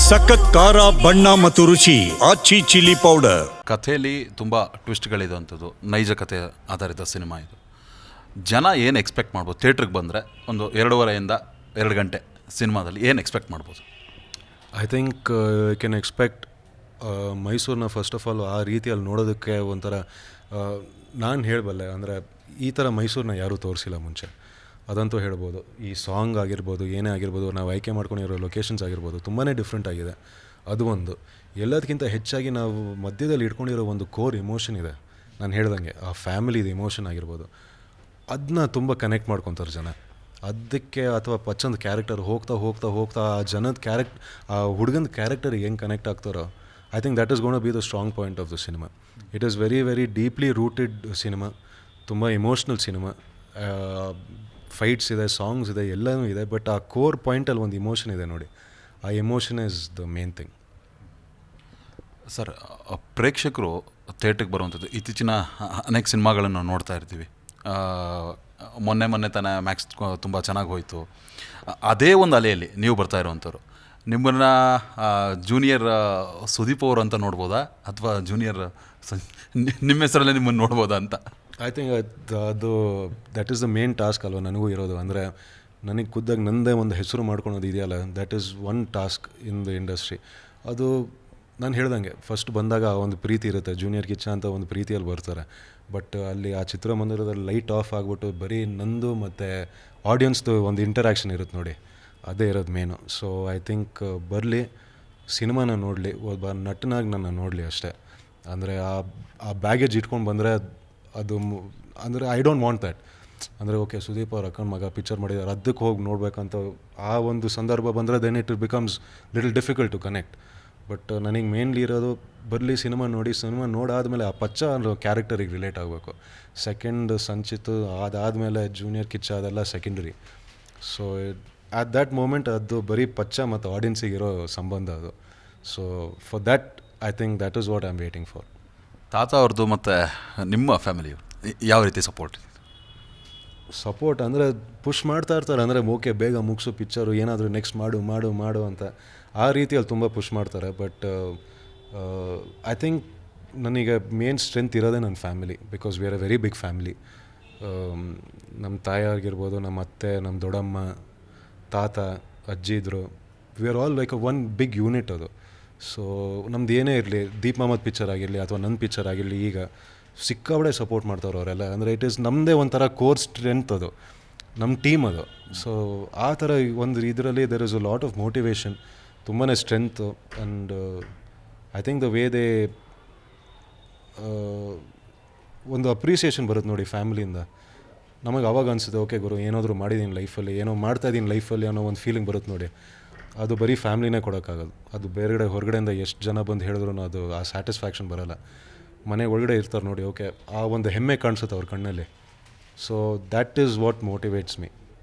ಸಖತ್ ಖಾರ ಬಣ್ಣ ಮತ್ತು ರುಚಿ ಆಚಿ ಚಿಲ್ಲಿ ಪೌಡರ್. ಕಥೆಯಲ್ಲಿ ತುಂಬ ಟ್ವಿಸ್ಟ್ಗಳಿರುವಂಥದ್ದು, ನೈಜ ಕಥೆ ಆಧಾರಿತ ಸಿನಿಮಾ ಇದು. ಜನ ಏನು ಎಕ್ಸ್ಪೆಕ್ಟ್ ಮಾಡ್ಬೋದು ಥಿಯೇಟ್ರಿಗೆ ಬಂದರೆ? ಒಂದು 2:30ಯಿಂದ 2 ಗಂಟೆ ಸಿನಿಮಾದಲ್ಲಿ ಏನು ಎಕ್ಸ್ಪೆಕ್ಟ್ ಮಾಡ್ಬೋದು? ಐ ಥಿಂಕ್ ಕ್ಯಾನ್ ಎಕ್ಸ್ಪೆಕ್ಟ್ ಮೈಸೂರನ್ನ ಫಸ್ಟ್ ಆಫ್ ಆಲ್ ಆ ರೀತಿಯಲ್ಲಿ ನೋಡೋದಕ್ಕೆ ಒಂಥರ ನಾನು ಹೇಳಬಲ್ಲೆ, ಅಂದರೆ ಈ ಥರ ಮೈಸೂರನ್ನ ಯಾರೂ ತೋರಿಸಿಲ್ಲ ಮುಂಚೆ, ಅದಂತೂ ಹೇಳ್ಬೋದು. ಈ ಸಾಂಗ್ ಆಗಿರ್ಬೋದು, ಏನೇ ಆಗಿರ್ಬೋದು, ನಾವು ಆಯ್ಕೆ ಮಾಡ್ಕೊಂಡಿರೋ ಲೊಕೇಶನ್ಸ್ ಆಗಿರ್ಬೋದು, ತುಂಬಾ ಡಿಫ್ರೆಂಟ್ ಆಗಿದೆ. ಅದು ಒಂದು. ಎಲ್ಲದಕ್ಕಿಂತ ಹೆಚ್ಚಾಗಿ ನಾವು ಮಧ್ಯದಲ್ಲಿ ಇಟ್ಕೊಂಡಿರೋ ಒಂದು ಕೋರ್ ಇಮೋಷನ್ ಇದೆ. ನಾನು ಹೇಳ್ದಂಗೆ ಆ ಫ್ಯಾಮಿಲಿದು ಇಮೋಷನ್ ಆಗಿರ್ಬೋದು, ಅದನ್ನ ತುಂಬ ಕನೆಕ್ಟ್ ಮಾಡ್ಕೊತಾರೆ ಜನ. ಅದಕ್ಕೆ ಅಥವಾ ಪಚ್ಚಂದು ಕ್ಯಾರೆಕ್ಟರ್ ಹೋಗ್ತಾ ಹೋಗ್ತಾ ಹೋಗ್ತಾ ಆ ಜನದ ಆ ಹುಡುಗನ ಕ್ಯಾರೆಕ್ಟರಿಗೆ ಹೆಂಗೆ ಕನೆಕ್ಟ್ ಆಗ್ತಾರೋ, I think that is gonna be the strong point of the cinema. It is very very deeply rooted cinema, ತುಂಬ ಇಮೋಷ್ನಲ್ ಸಿನಿಮಾ. ಫೈಟ್ಸ್ ಇದೆ, ಸಾಂಗ್ಸ್ ಇದೆ, ಎಲ್ಲನೂ ಇದೆ, ಬಟ್ ಆ ಕೋರ್ ಪಾಯಿಂಟಲ್ಲಿ ಒಂದು ಇಮೋಷನ್ ಇದೆ ನೋಡಿ, ಆ emotion is the main thing. Sir, ಪ್ರೇಕ್ಷಕರು ಥಿಯೇಟ್ರಿಗೆ ಬರುವಂಥದ್ದು ಇತ್ತೀಚಿನ ಅನೇಕ ಸಿನಿಮಾಗಳನ್ನು ನೋಡ್ತಾ ಇರ್ತೀವಿ. ಮೊನ್ನೆ ತಾನೇ ಮ್ಯಾಕ್ಸ್ ತುಂಬ ಚೆನ್ನಾಗಿ ಹೋಯಿತು. ಅದೇ ಒಂದು ಅಲೆಯಲ್ಲಿ ನೀವು ಬರ್ತಾ ಇರೋವಂಥವ್ರು. ನಿಮ್ಮನ್ನು ಜೂನಿಯರ್ ಸುದೀಪ್ ಅವರು ಅಂತ ನೋಡ್ಬೋದಾ, ಅಥವಾ ಜೂನಿಯರ್ ನಿಮ್ಮ ಹೆಸರಲ್ಲೇ ನಿಮ್ಮನ್ನು ನೋಡ್ಬೋದಾ ಅಂತ? ಐ ಥಿಂಕ್ ಅದು that is the main task ಅಲ್ವ ನನಗೂ ಇರೋದು. ಅಂದರೆ ನನಗೆ ಖುದ್ದಾಗಿ ನನ್ನದೇ ಒಂದು ಹೆಸರು ಮಾಡ್ಕೊಳೋದು ಇದೆಯಲ್ಲ, that is one task in the industry. ಅದು ನಾನು ಹೇಳ್ದಂಗೆ ಫಸ್ಟ್ ಬಂದಾಗ ಒಂದು ಪ್ರೀತಿ ಇರುತ್ತೆ, ಜೂನಿಯರ್ ಕಿಚ್ಚ ಅಂತ ಒಂದು ಪ್ರೀತಿಯಲ್ಲಿ ಬರ್ತಾರೆ. ಬಟ್ ಅಲ್ಲಿ ಆ ಚಿತ್ರಮಂದಿರದಲ್ಲಿ ಲೈಟ್ ಆಫ್ ಆಗಿಬಿಟ್ಟು ಬರೀ ನಂದು ಮತ್ತು ಆಡಿಯನ್ಸ್ದು ಒಂದು ಇಂಟರ್ಯಾಕ್ಷನ್ ಇರುತ್ತೆ ನೋಡಿ, ಅದೇ ಇರೋದು ಮೇನು. ಸೊ ಐ ಥಿಂಕ್ ಬರಲಿ, ಸಿನಿಮಾನ ನೋಡಲಿ, ಒಬ್ಬ ನಟನಾಗಿ ನನ್ನ ನೋಡಲಿ ಅಷ್ಟೇ. ಅಂದರೆ ಆ ಬ್ಯಾಗೇಜ್ ಇಟ್ಕೊಂಡು ಬಂದರೆ ಅದು ಅಂದರೆ ಐ ಡೋಂಟ್ ವಾಂಟ್ ದ್ಯಾಟ್. ಅಂದರೆ ಓಕೆ, ಸುದೀಪ್ ಅವ್ರ ಅಕ್ಕನ ಮಗ ಪಿಕ್ಚರ್ ಮಾಡಿದ್ದಾರೆ, ಅದಕ್ಕೆ ಹೋಗಿ ನೋಡಬೇಕಂತ ಆ ಒಂದು ಸಂದರ್ಭ ಬಂದರೆ then it becomes little difficult to connect. But ನನಗೆ ಮೇನ್ಲಿ ಇರೋದು ಬರಲಿ, ಸಿನಿಮಾ ನೋಡಿ, ಸಿನಿಮಾ ನೋಡಾದಮೇಲೆ ಆ ಪಚ್ಚ ಅನ್ನೋ ಕ್ಯಾರೆಕ್ಟರಿಗೆ ರಿಲೇಟ್ ಆಗಬೇಕು. ಸೆಕೆಂಡ್ ಸಂಚಿತ್ ಅದಾದಮೇಲೆ ಜೂನಿಯರ್ ಕಿಚ್ಚ ಅದೆಲ್ಲ secondary. So at that moment ಅದು ಬರೀ ಪಚ್ಚ ಮತ್ತು ಆಡಿಯನ್ಸಿಗಿರೋ ಸಂಬಂಧ ಅದು. So for that I think that is what I am waiting for. ತಾತ ಅವ್ರದ್ದು ಮತ್ತು ನಿಮ್ಮ ಫ್ಯಾಮಿಲಿಯು ಯಾವ ರೀತಿ ಸಪೋರ್ಟ್ ಅಂದರೆ ಪುಷ್ ಮಾಡ್ತಾ ಇರ್ತಾರೆ. ಅಂದರೆ ಓಕೆ, ಬೇಗ ಮುಗಿಸು ಪಿಕ್ಚರು, ಏನಾದರೂ ನೆಕ್ಸ್ಟ್ ಮಾಡು ಅಂತ ಆ ರೀತಿಯಲ್ಲಿ ತುಂಬ ಪುಷ್ ಮಾಡ್ತಾರೆ. ಬಟ್ ಐ ಥಿಂಕ್ ನನಗೆ ಮೇನ್ ಸ್ಟ್ರೆಂತ್ ಇರೋದೇ ನನ್ನ family, because we are a very big family. ನಮ್ಮ ತಾಯಿ ಆಗಿರ್ಬೋದು, ನಮ್ಮ ಅತ್ತೆ, ನಮ್ಮ ದೊಡ್ಡಮ್ಮ, ತಾತ, ಅಜ್ಜಿ ಇದ್ದರು. We are all like one big unit ಅದು. ಸೊ ನಮ್ದು ಏನೇ ಇರಲಿ, ದೀಪ್ ಮಹಮ್ಮದ್ ಪಿಕ್ಚರ್ ಆಗಿರಲಿ ಅಥವಾ ನನ್ನ ಪಿಕ್ಚರ್ ಆಗಿರಲಿ, ಈಗ ಸಿಕ್ಕಾಬಡೆ ಸಪೋರ್ಟ್ ಮಾಡ್ತಾರೆ ಅವರೆಲ್ಲ. ಅಂದರೆ ಇಟ್ ಈಸ್ ನಮ್ಮದೇ ಒಂಥರ ಕೋರ್ ಸ್ಟ್ರೆಂತ್ ಅದು, ನಮ್ಮ ಟೀಮ್ ಅದು. ಸೊ ಆ ಥರ ಒಂದು ಇದರಲ್ಲಿ there is a lot of motivation, ತುಂಬಾ strength. And I think the way they ಒಂದು ಅಪ್ರಿಸಿಯೇಷನ್ ಬರುತ್ತೆ ನೋಡಿ ಫ್ಯಾಮಿಲಿಯಿಂದ. ನಮಗೆ ಅವಾಗ ಅನಿಸುತ್ತೆ, ಓಕೆ ಗುರು, ಏನಾದರೂ ಮಾಡಿದ್ದೀನಿ ಲೈಫಲ್ಲಿ, ಏನೋ ಮಾಡ್ತಾಯಿದ್ದೀನಿ ಲೈಫಲ್ಲಿ ಅನ್ನೋ ಒಂದು ಫೀಲಿಂಗ್ ಬರುತ್ತೆ ನೋಡಿ. ಅದು ಬರೀ ಫ್ಯಾಮ್ಲಿನೇ ಕೊಡೋಕ್ಕಾಗೋದು. ಅದು ಬೇರೆಗಡೆ ಹೊರಗಡೆಯಿಂದ ಎಷ್ಟು ಜನ ಬಂದು ಹೇಳಿದ್ರು ಅದು ಆ ಸ್ಯಾಟಿಸ್ಫ್ಯಾಕ್ಷನ್ ಬರೋಲ್ಲ. ಮನೆ ಒಳಗಡೆ ಇರ್ತಾರೆ ನೋಡಿ, ಓಕೆ, ಆ ಒಂದು ಹೆಮ್ಮೆ ಕಾಣಿಸುತ್ತೆ ಅವ್ರ ಕಣ್ಣಲ್ಲಿ. So that is what motivates me.